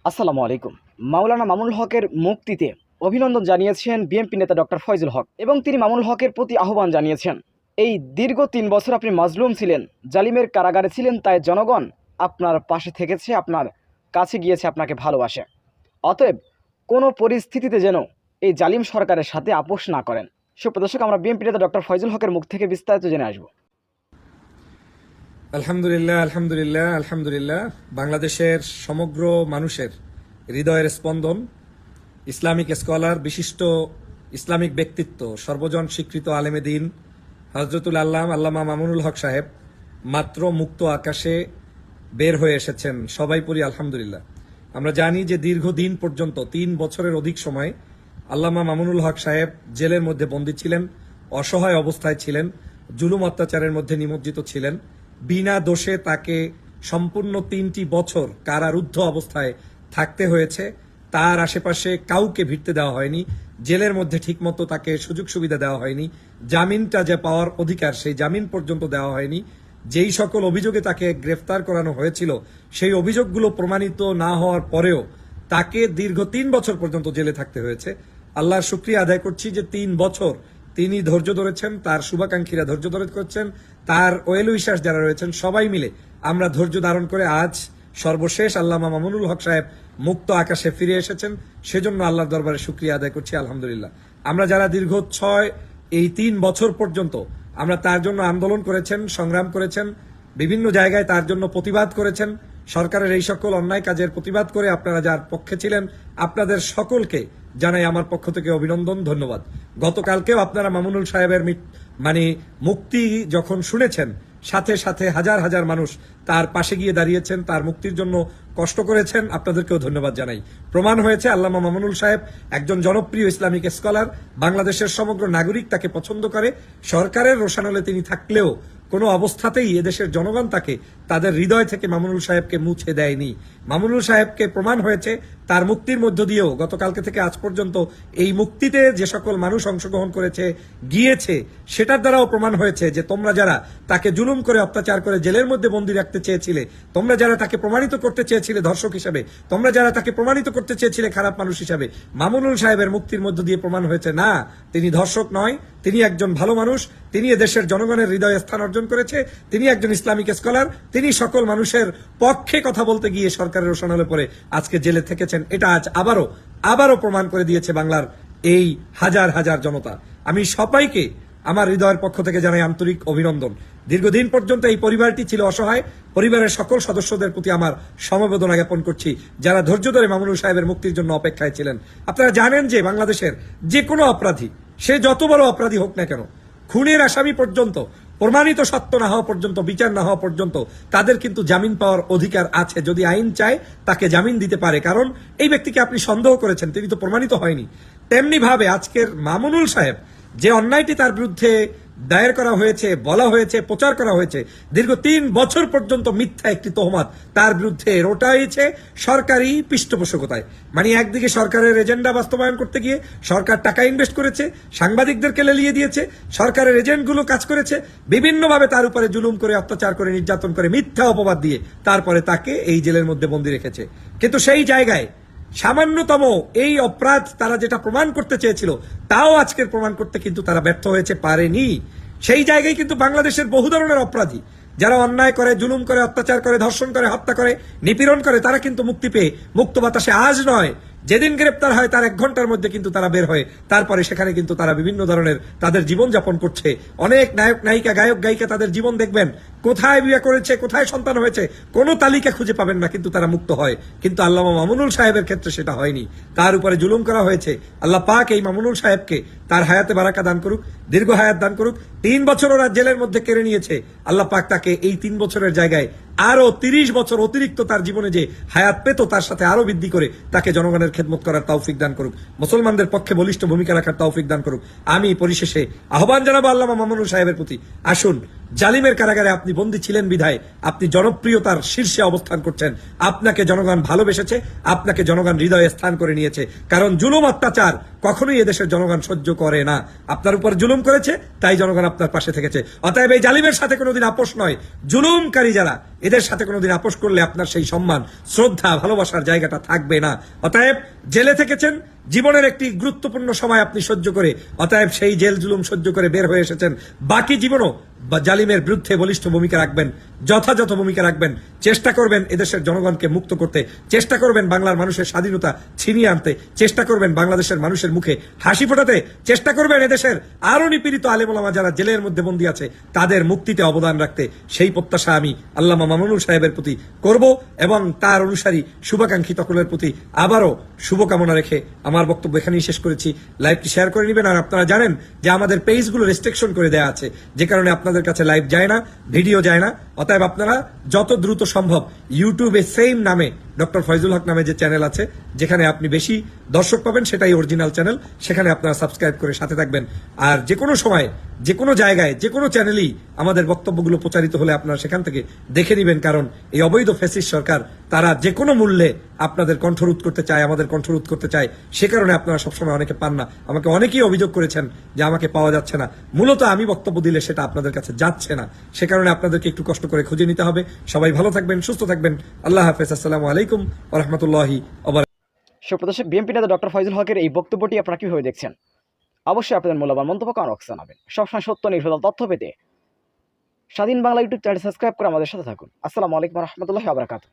আসসালামু আলাইকুম। মাওলানা মামুনুল হকের মুক্তিতে অভিনন্দন জানিয়েছেন বিএনপি নেতা ডক্টর ফয়জুল হক এবং তিনি মামুনুল হকের প্রতি আহ্বান জানিয়েছেন। এই দীর্ঘ ৩ বছর আপনি মাজলুম ছিলেন, জালিমের কারাগারে ছিলেন, তাই জনগণ আপনার পাশে থেকেছে, আপনার কাছে গিয়েছে, আপনাকে ভালোবাসে। অতএব কোনো পরিস্থিতিতে যেন এই জালিম সরকারের সাথে আপোষ না করেন। সুপ্রিয় দর্শক, আমরা বিএনপি নেতা ডক্টর ফয়জুল হকের মুখ থেকে বিস্তারিত জেনে আসব। আলহামদুলিল্লাহ, আলহামদুলিল্লাহ, আলহামদুলিল্লাহ। বাংলাদেশের সমগ্র মানুষের হৃদয়ের স্পন্দন, ইসলামিক স্কলার, বিশিষ্ট ইসলামিক ব্যক্তিত্ব, সর্বজন স্বীকৃত আলেমে দ্বীন হযরতুল আল্লামা মামুনুল হক সাহেব মাত্র মুক্ত আকাশে বের হয়ে এসেছেন। সবাই পড়ি আলহামদুলিল্লাহ। আমরা জানি যে দীর্ঘদিন পর্যন্ত ৩ বছরের অধিক সময় আল্লামা মামুনুল হক সাহেব জেলের মধ্যে বন্দী ছিলেন, অসহায় অবস্থায় ছিলেন, জুলুম অত্যাচারের মধ্যে নিমজ্জিত ছিলেন। বিনা দোষে তাকে সম্পূর্ণ ৩টি বছর কারারুদ্ধ অবস্থায় থাকতে হয়েছে। তার আশেপাশে কাউকে ভিড়তে দেওয়া হয়নি, জেলের মধ্যে ঠিকমতো তাকে সুযোগ সুবিধা দেওয়া হয়নি, জামিনটা যে পাওয়ার অধিকার সেই জামিন পর্যন্ত দেওয়া হয়নি। যেই সকল অভিযোগে তাকে গ্রেফতার করানো হয়েছিল সেই অভিযোগগুলো প্রমাণিত না হওয়ার পরেও তাকে দীর্ঘ ৩ বছর পর্যন্ত জেলে থাকতে হয়েছে। আল্লাহর শুকরিয়া আদায় করছি যে ৩ বছর তিনি ধৈর্য ধরেছেন, তার শুভাকাঙ্ক্ষীরা ধৈর্য ধরে করছেন, তার ওয়েল উইশার্স যারা রয়েছেন সবাই মিলে আমরা ধৈর্য ধারণ করে আজ সর্বশেষ আল্লামা মামুনুল হক সাহেব মুক্ত আকাশে ফিরে এসেছেন। সেজন্য আল্লাহর দরবারে শুকরিয়া আদায় করছি আলহামদুলিল্লাহ। আমরা যারা দীর্ঘ ৩ বছর পর্যন্ত আমরা তার জন্য আন্দোলন করেছেন, সংগ্রাম করেছেন, বিভিন্ন জায়গায় তার জন্য প্রতিবাদ করেছেন, সরকারের এই সকল অন্যায় কাজের প্রতিবাদ করে আপনারা যার পক্ষে ছিলেন, আপনাদের সকলকে জানাই আমার পক্ষ থেকে অভিনন্দন, ধন্যবাদ। গতকালকেও আপনারা মামুনুল সাহেবের মুক্তি যখন শুনেছেন, সাথে সাথে হাজার হাজার মানুষ তার পাশে গিয়ে দাঁড়িয়েছেন, তার মুক্তির জন্য কষ্ট করেছেন, আপনাদেরকেও ধন্যবাদ জানাই। প্রমাণ হয়েছে আল্লামা মামুনুল সাহেব একজন জনপ্রিয় ইসলামিক স্কলার, বাংলাদেশের সমগ্র নাগরিক তাকে পছন্দ করে। সরকারের রোষানলে তিনি থাকলেও কোনো অবস্থাতেই এদেশের জনগণ তাকে তাদের হৃদয় থেকে মামুনুল সাহেবকে মুছে দেয়নি। মামুনুল সাহেবকে প্রমাণ হয়েছে তার মুক্তির মধ্য দিয়েও গতকালকে থেকে আজ পর্যন্ত এই মুক্তিতে যে সকল মানুষ অংশগ্রহণ করেছে, গিয়েছে, সেটার দ্বারাও প্রমাণ হয়েছে যে তোমরা যারা তাকে জুলুম করে অত্যাচার করে জেলের মধ্যে বন্দী রাখতে চেয়েছিলে, তোমরা যারা তাকে প্রমাণিত করতে চেয়েছিলে ধর্ষক হিসাবে, তোমরা যারা তাকে প্রমাণিত করতে চেয়েছিলে খারাপ মানুষ হিসাবে, মামুনুল সাহেবের মুক্তির মধ্য দিয়ে প্রমাণ হয়েছে না, তিনি ধর্ষক নয়, তিনি একজন ভালো মানুষ, তিনি এদেশের জনগণের হৃদয়ে স্থান অর্জন করেছে, তিনি একজন ইসলামিক স্কলার, তিনি সকল মানুষের পক্ষে কথা বলতে গিয়ে সরকারের রোষানলে পড়ে আজকে জেলে থেকেছেন। এটা আজ আবারও প্রমাণ করে দিয়েছে বাংলার এই হাজার হাজার জনতা। আমি সবাইকে আমার হৃদয়ের পক্ষ থেকে জানাই আন্তরিক অভিনন্দন। দীর্ঘদিন পর্যন্ত এই পরিবারটি ছিল অসহায়, পরিবারের সকল সদস্যদের প্রতি আমার সমবেদনা জ্ঞাপন করছি যারা ধৈর্য ধরে মামুনুল সাহেবের মুক্তির জন্য অপেক্ষায় ছিলেন। আপনারা জানেন যে বাংলাদেশের যে কোনো অপরাধী, সে যত বড় অপরাধী হোক না কেন, খুনের আসামি পর্যন্ত প্রমাণিত সত্য না হওয়া পর্যন্ত, বিচার না হওয়া পর্যন্ত তাদের কিন্তু জামিন পাওয়ার অধিকার আছে। যদি আইন চায় তাকে জামিন দিতে পারে, কারণ এই ব্যক্তিকে আপনি সন্দেহ করেছেন, তিনি তো প্রমাণিত হয়নি। তেমনি ভাবে আজকের মামুনুল সাহেব যে অন্যায়টি তার বিরুদ্ধে দায়ের করা হয়েছে, বলা হয়েছে, প্রচার করা হয়েছে, দীর্ঘ ৩ বছর পর্যন্ত মিথ্যা একটি তহমাত তার বিরুদ্ধে রটাইছে সরকারি পৃষ্ঠপোষকতায়। মানে একদিকে সরকারের এজেন্ডা বাস্তবায়ন করতে গিয়ে সরকার টাকা ইনভেস্ট করেছে, সাংবাদিকদেরকে লেলিয়ে দিয়েছে, সরকারের এজেন্টগুলো কাজ করেছে, বিভিন্নভাবে তার উপরে জুলুম করে, অত্যাচার করে, নির্যাতন করে, মিথ্যা অপবাদ দিয়ে তারপরে তাকে এই জেলের মধ্যে বন্দী রেখেছে। কিন্তু সেই জায়গায় সামান্যতম এই অপরাধ তারা যেটা প্রমাণ করতে চেয়েছিল তাও আজকের প্রমাণ করতে কিন্তু তারা ব্যর্থ হয়েছে, পারেনি। সেই জায়গায় কিন্তু বাংলাদেশের বহু ধরনের অপরাধী যারা অন্যায় করে, জুলুম করে, অত্যাচার করে, ধর্ষণ করে, হত্যা করে, নিপীড়ন করে, তারা কিন্তু মুক্তি পেয়ে মুক্ত বাতাসে আজ নয়, যেদিন গ্রেপ্তার হয় তার 1 ঘন্টার মধ্যে কিন্তু তারা বের হয়। তারপরে সেখানে কিন্তু তারা বিভিন্ন ধরনের তাদের জীবন যাপন করছে। অনেক নায়ক নায়িকা, গায়ক গায়িকা তাদের জীবন দেখবেন, কোথায় বিয়ে করেছে, কোথায় সন্তান হয়েছে, কোনো তালিকা খুঁজে পাবেন না, কিন্তু তারা মুক্ত হয়। কিন্তু আল্লামা মামুনুল সাহেবের ক্ষেত্রে সেটা হয়নি, তার উপরে জুলুম করা হয়েছে। আল্লাহ পাক এই মামুনুল সাহেবকে তার হায়াতে বারাকা দান করুক, দীর্ঘ হায়াত দান করুক। 3 বছর ওরা জেলের মধ্যে কেড়ে নিয়েছে, আল্লাহ পাক তাকে এই 3 বছরের জায়গায় আরো 30 বছর অতিরিক্ত তার জীবনে যে হায়াত পেত তার সাথে আরো বৃদ্ধি করে তাকে জনগণের খেদমত করার তৌফিক দান করুক, মুসলমানদের পক্ষে বলিষ্ঠ ভূমিকা রাখার তৌফিক দান করুক। আমি পরিশেষে আহ্বান জানাবো আল্লামা মামুনুল সাহেবের প্রতি, আসুন জালিমের কারাগারে আপনি বন্দী ছিলেন বিধায় আপনি জনপ্রিয়তার শীর্ষে অবস্থান করছেন। আপনাকে জনগণ ভালোবেসেছে, আপনাকে জনগণ হৃদয়ে স্থান করে নিয়েছে। কারণ জুলুম অত্যাচার কখনোই এদেশের জনগণ সহ্য করে না। আপনার উপর জুলুম করেছে, তাই জনগণ আপনার পাশে থেকেছে। অতএব এই জালিমের সাথে কোনোদিন আপোষ নয়। জুলুমকারী যারা, এদের সাথে কোনোদিন আপোষ করলে আপনার সেই সম্মান, শ্রদ্ধা, ভালোবাসার জায়গাটা থাকবে না। অতএব জেলে থেকেছেন, জীবনের একটি গুরুত্বপূর্ণ সময় আপনি সহ্য করে, অতএব সেই জেল জুলুম সহ্য করে বের হয়ে এসেছেন। বাকি জীবনও জালিমের বিরুদ্ধে বলিষ্ঠ ভূমিকা রাখবেন, যথাযথ ভূমিকা রাখবেন। চেষ্টা করবেন এদেশের জনগণকে মুক্ত করতে, চেষ্টা করবেন বাংলার মানুষের স্বাধীনতা ছিনিয়ে আনতে, চেষ্টা করবেন বাংলাদেশের মানুষের মুখে হাসি ফোটাতে, চেষ্টা করবেন এদেশের আরো নিপীড়িত আলেম ওলামা যারা জেলের মধ্যে বন্দী আছে তাদের মুক্তিতে অবদান রাখতে। সেই প্রত্যাশা আমি আল্লামা মামুনুল সাহেবের প্রতি করব এবং তার অনুসারী শুভাকাঙ্ক্ষী সকলের প্রতি আবারও শুভকামনা রেখে আমার বক্তব্য এখানেই শেষ করেছি। লাইভটি শেয়ার করে নেবেন। আর আপনারা জানেন যে আমাদের পেজগুলো রেস্ট্রিকশন করে দেওয়া আছে, যে কারণে আপনাদের কাছে লাইভ যায় না, ভিডিও যায় না। অতএব আপনারা যত দ্রুত সম্ভব ইউটিউবে সেম নামে ডক্টর ফয়জুল হক নামে যে চ্যানেল আছে, যেখানে আপনি বেশি দর্শক পাবেন সেটাই অরিজিনাল চ্যানেল, সেখানে আপনারা সাবস্ক্রাইব করে সাথে থাকবেন। আর যে কোনো সময়, যে কোনো জায়গায়, যে কোনো চ্যানেলেই আমাদের বক্তব্যগুলো প্রচারিত হলে আপনারা সেখান থেকে দেখে নেবেন। কারণ এই অবৈধ ফ্যাসিস্ট সরকার তারা যে কোনো মূল্যে আপনাদের কণ্ঠরোধ করতে চায়, আমাদের কণ্ঠরোধ করতে চায়। সে কারণে আপনারা সবসময় অনেকে পান না। আমাকে অনেকেই অভিযোগ করেছেন যে আমাকে পাওয়া যাচ্ছে না। মূলত আমি বক্তব্য দিলে সেটা আপনাদের কাছে যাচ্ছে না, সে কারণে আপনাদেরকে একটু কষ্ট করে খুঁজে নিতে হবে। সবাই ভালো থাকবেন, সুস্থ থাকবেন। আল্লাহ হাফেজ। আসসালামু আলাইকুম ওয়া রাহমাতুল্লাহি ওয়া বারাকাতুহু। সুপ্রদর্শক, বিএনপি নেতা ডক্টর ফয়জুল হকের এই বক্তব্যটি আপনারা কিভাবে দেখছেন? অবশ্যই আপনাদের মূল্যবান মন্তব্য কমেন্টে জানাবেন। সবসময় সত্য নির্ভুল তথ্য পেতে স্বাধীন বাংলা ইউটিউব চ্যানেল সাবস্ক্রাইব করে আমাদের সাথে থাকুন। আসসালামু আলাইকুম ওয়া রাহমাতুল্লাহি ওয়া বারাকাতুহু।